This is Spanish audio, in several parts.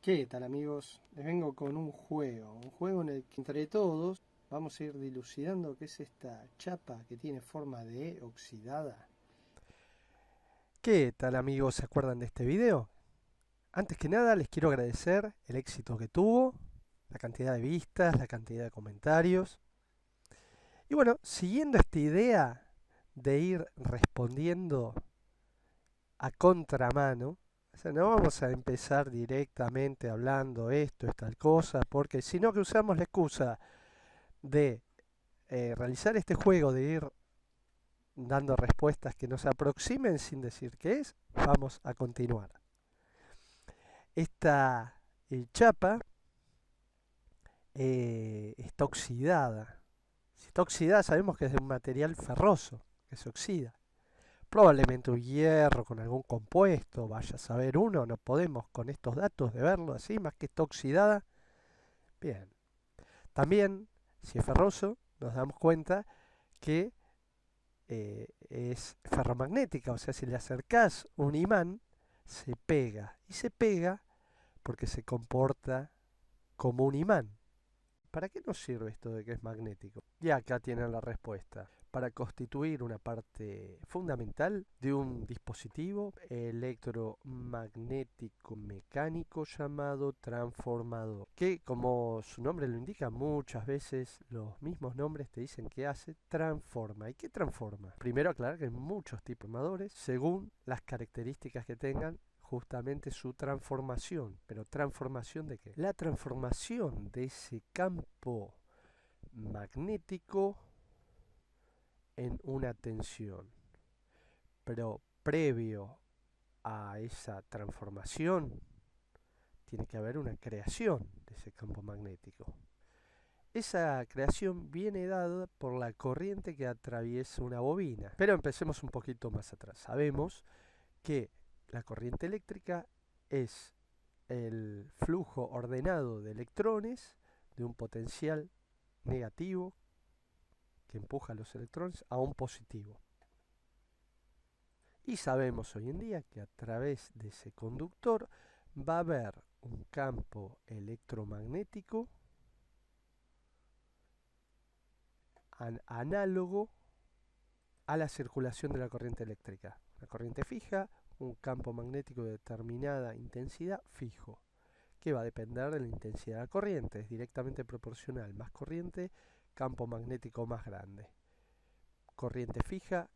¿Qué tal, amigos? Les vengo con un juego en el que entre todos vamos a ir dilucidando qué es esta chapa que tiene forma de E oxidada. ¿Qué tal, amigos? ¿Se acuerdan de este video? Antes que nada les quiero agradecer el éxito que tuvo, la cantidad de vistas, la cantidad de comentarios. Y bueno, siguiendo esta idea de ir respondiendo a contramano, o sea, no vamos a empezar directamente hablando esto, es tal cosa, porque si no que usamos la excusa de realizar este juego, de ir dando respuestas que nos aproximen sin decir qué es, vamos a continuar. Esta chapa está oxidada. Si está oxidada sabemos que es de un material ferroso, que se oxida. Probablemente un hierro con algún compuesto, vaya a saber uno, no podemos con estos datos de verlo así, más que está oxidada. Bien. También, si es ferroso, nos damos cuenta que es ferromagnética, o sea, si le acercás un imán, se pega. Y se pega porque se comporta como un imán. ¿Para qué nos sirve esto de que es magnético? Y acá tienen la respuesta. Para constituir una parte fundamental de un dispositivo electromagnético mecánico llamado transformador, que como su nombre lo indica, muchas veces los mismos nombres te dicen que hace, transforma. ¿Y qué transforma? Primero aclarar que hay muchos tipos de transformadores según las características que tengan justamente su transformación. ¿Pero transformación de qué? La transformación de ese campo magnético en una tensión. Pero previo a esa transformación tiene que haber una creación de ese campo magnético. Esa creación viene dada por la corriente que atraviesa una bobina. Pero empecemos un poquito más atrás. Sabemos que la corriente eléctrica es el flujo ordenado de electrones de un potencial negativo que empuja a los electrones a un positivo. Y sabemos hoy en día que a través de ese conductor va a haber un campo electromagnético análogo a la circulación de la corriente eléctrica. Una corriente fija, un campo magnético de determinada intensidad fijo, que va a depender de la intensidad de la corriente, es directamente proporcional. Más corriente, campo magnético más grande. Corriente fija,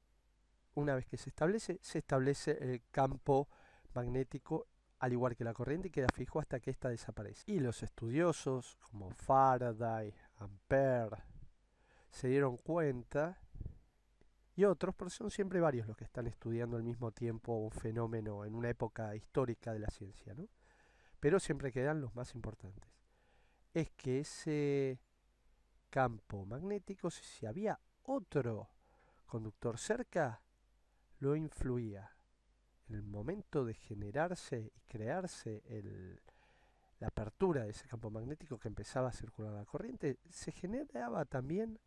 una vez que se establece el campo magnético al igual que la corriente y queda fijo hasta que ésta desaparece. Y los estudiosos como Faraday, Ampere, se dieron cuenta, y otros, porque son siempre varios los que están estudiando al mismo tiempo un fenómeno en una época histórica de la ciencia, ¿no? Pero siempre quedan los más importantes. Es que ese campo magnético, si había otro conductor cerca, lo influía. En el momento de generarse y crearse la apertura de ese campo magnético que empezaba a circular la corriente, se generaba también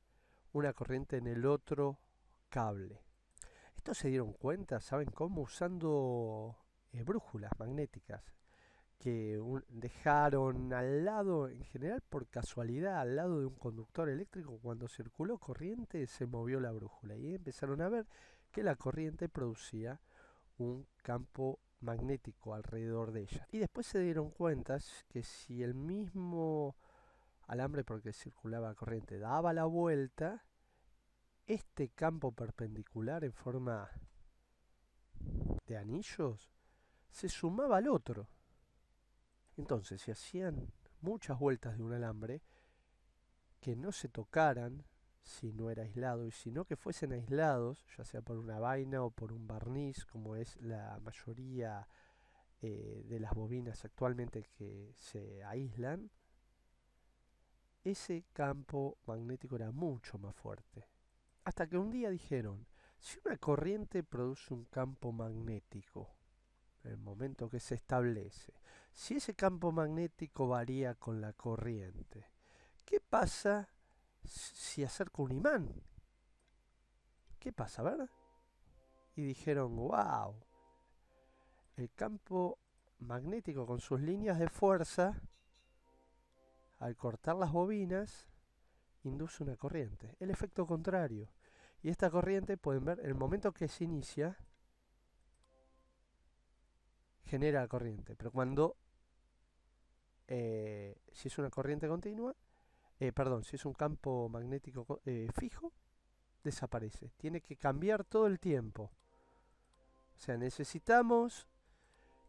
una corriente en el otro cable. Esto se dieron cuenta, ¿saben cómo? Usando brújulas magnéticas que dejaron al lado, en general por casualidad, al lado de un conductor eléctrico, cuando circuló corriente se movió la brújula y empezaron a ver que la corriente producía un campo magnético alrededor de ella. Y después se dieron cuenta que si el mismo alambre por el que circulaba corriente daba la vuelta, este campo perpendicular en forma de anillos se sumaba al otro. Entonces, si hacían muchas vueltas de un alambre, que no se tocaran si no era aislado, y sino que fuesen aislados, ya sea por una vaina o por un barniz, como es la mayoría de las bobinas actualmente que se aíslan, ese campo magnético era mucho más fuerte. Hasta que un día dijeron, si una corriente produce un campo magnético, en el momento que se establece, si ese campo magnético varía con la corriente, ¿qué pasa si acerco un imán? ¿Qué pasa? A ver. Y dijeron, wow, el campo magnético con sus líneas de fuerza, al cortar las bobinas, induce una corriente. El efecto contrario. Y esta corriente, pueden ver, el momento que se inicia, genera la corriente. Pero cuando, si es una corriente continua, si es un campo magnético fijo, desaparece. Tiene que cambiar todo el tiempo. O sea, necesitamos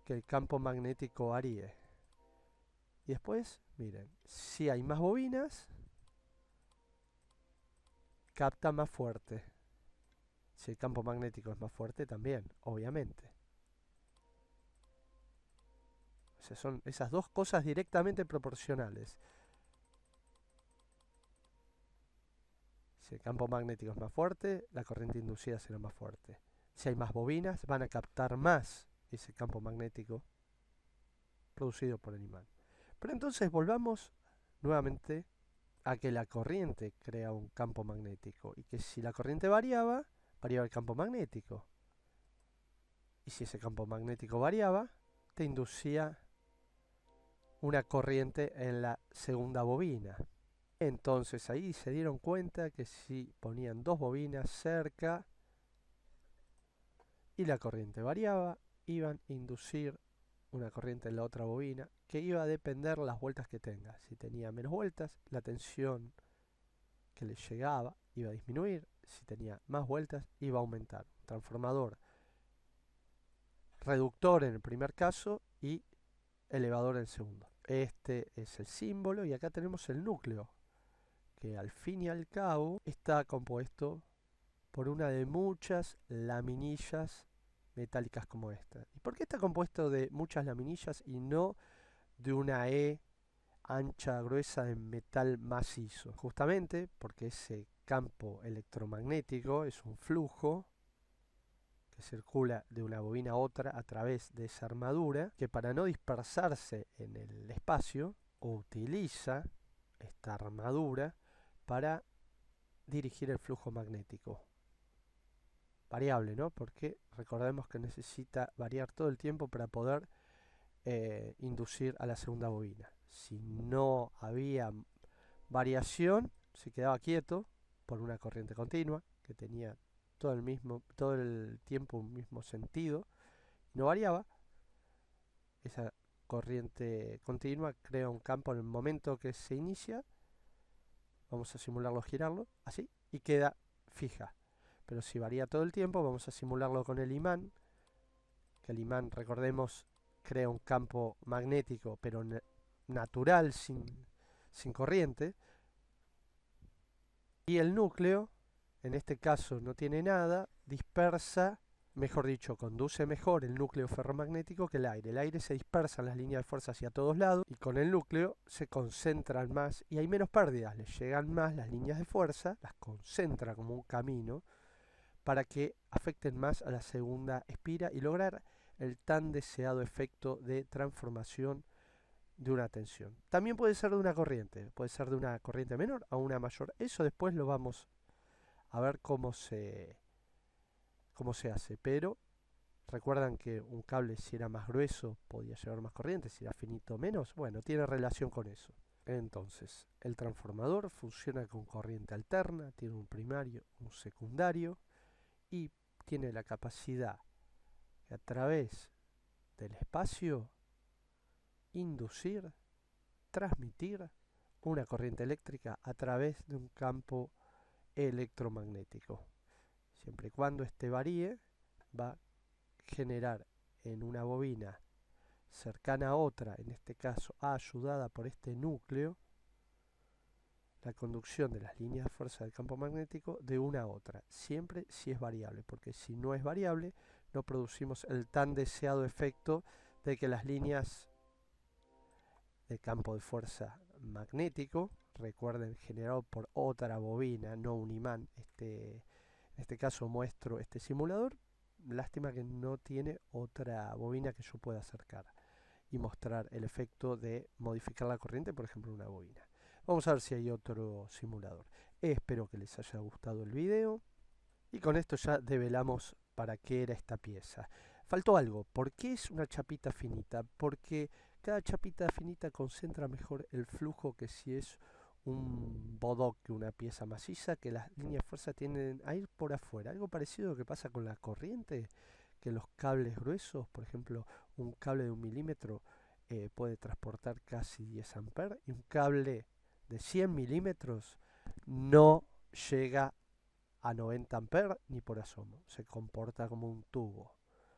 que el campo magnético varíe. Y después, miren, si hay más bobinas, capta más fuerte. Si el campo magnético es más fuerte, también, obviamente. O sea, son esas dos cosas directamente proporcionales. Si el campo magnético es más fuerte, la corriente inducida será más fuerte. Si hay más bobinas, van a captar más ese campo magnético producido por el imán. Pero entonces volvamos nuevamente a que la corriente crea un campo magnético y que si la corriente variaba, variaba el campo magnético. Y si ese campo magnético variaba, te inducía una corriente en la segunda bobina. Entonces ahí se dieron cuenta que si ponían dos bobinas cerca y la corriente variaba, iban a inducir una corriente en la otra bobina que iba a depender las vueltas que tenga. Si tenía menos vueltas, la tensión que le llegaba iba a disminuir. Si tenía más vueltas, iba a aumentar. Transformador reductor en el primer caso y elevador en el segundo. Este es el símbolo y acá tenemos el núcleo, que al fin y al cabo está compuesto por una de muchas laminillas metálicas como esta. ¿Y por qué está compuesto de muchas laminillas y no de una E ancha, gruesa de metal macizo? Justamente porque ese campo electromagnético es un flujo que circula de una bobina a otra a través de esa armadura, que para no dispersarse en el espacio utiliza esta armadura para dirigir el flujo magnético. Variable, ¿no? Porque recordemos que necesita variar todo el tiempo para poder inducir a la segunda bobina. Si no había variación, se quedaba quieto por una corriente continua que tenía todo el tiempo un mismo sentido, no variaba. Esa corriente continua crea un campo en el momento que se inicia. Vamos a simularlo, girarlo, así, y queda fija. Pero si varía todo el tiempo, vamos a simularlo con el imán, que el imán, recordemos, crea un campo magnético, pero natural, sin corriente. Y el núcleo, en este caso no tiene nada, dispersa, mejor dicho, conduce mejor el núcleo ferromagnético que el aire. El aire se dispersa en las líneas de fuerza hacia todos lados y con el núcleo se concentran más y hay menos pérdidas. Les llegan más las líneas de fuerza, las concentra como un camino para que afecten más a la segunda espira y lograr el tan deseado efecto de transformación de una tensión. También puede ser de una corriente, puede ser de una corriente menor a una mayor. Eso después lo vamos a ver cómo se hace, pero recuerdan que un cable, si era más grueso podía llevar más corriente, si era finito menos, bueno, tiene relación con eso. Entonces, el transformador funciona con corriente alterna, tiene un primario, un secundario y tiene la capacidad de a través del espacio inducir, transmitir una corriente eléctrica a través de un campo electromagnético. Siempre y cuando este varíe, va a generar en una bobina cercana a otra, en este caso ayudada por este núcleo, la conducción de las líneas de fuerza del campo magnético de una a otra, siempre si es variable, porque si no es variable no producimos el tan deseado efecto de que las líneas de campo de fuerza magnético, recuerden, generado por otra bobina, no un imán. En este caso muestro este simulador, lástima que no tiene otra bobina que yo pueda acercar y mostrar el efecto de modificar la corriente, por ejemplo, en una bobina. Vamos a ver si hay otro simulador. Espero que les haya gustado el video y con esto ya develamos para qué era esta pieza. Faltó algo. ¿Por qué es una chapita finita? Porque cada chapita finita concentra mejor el flujo que si es un bodoque, una pieza maciza, que las líneas de fuerza tienden a ir por afuera. Algo parecido a lo que pasa con la corriente, que los cables gruesos, por ejemplo, un cable de 1 milímetro puede transportar casi 10 amperes y un cable de 100 milímetros no llega a 90 amperes ni por asomo, se comporta como un tubo.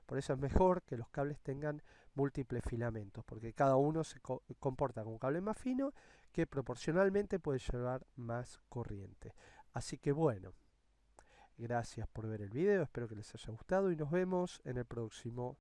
Por eso es mejor que los cables tengan múltiples filamentos, porque cada uno se comporta como un cable más fino que proporcionalmente puede llevar más corriente. Así que bueno, gracias por ver el video, espero que les haya gustado y nos vemos en el próximo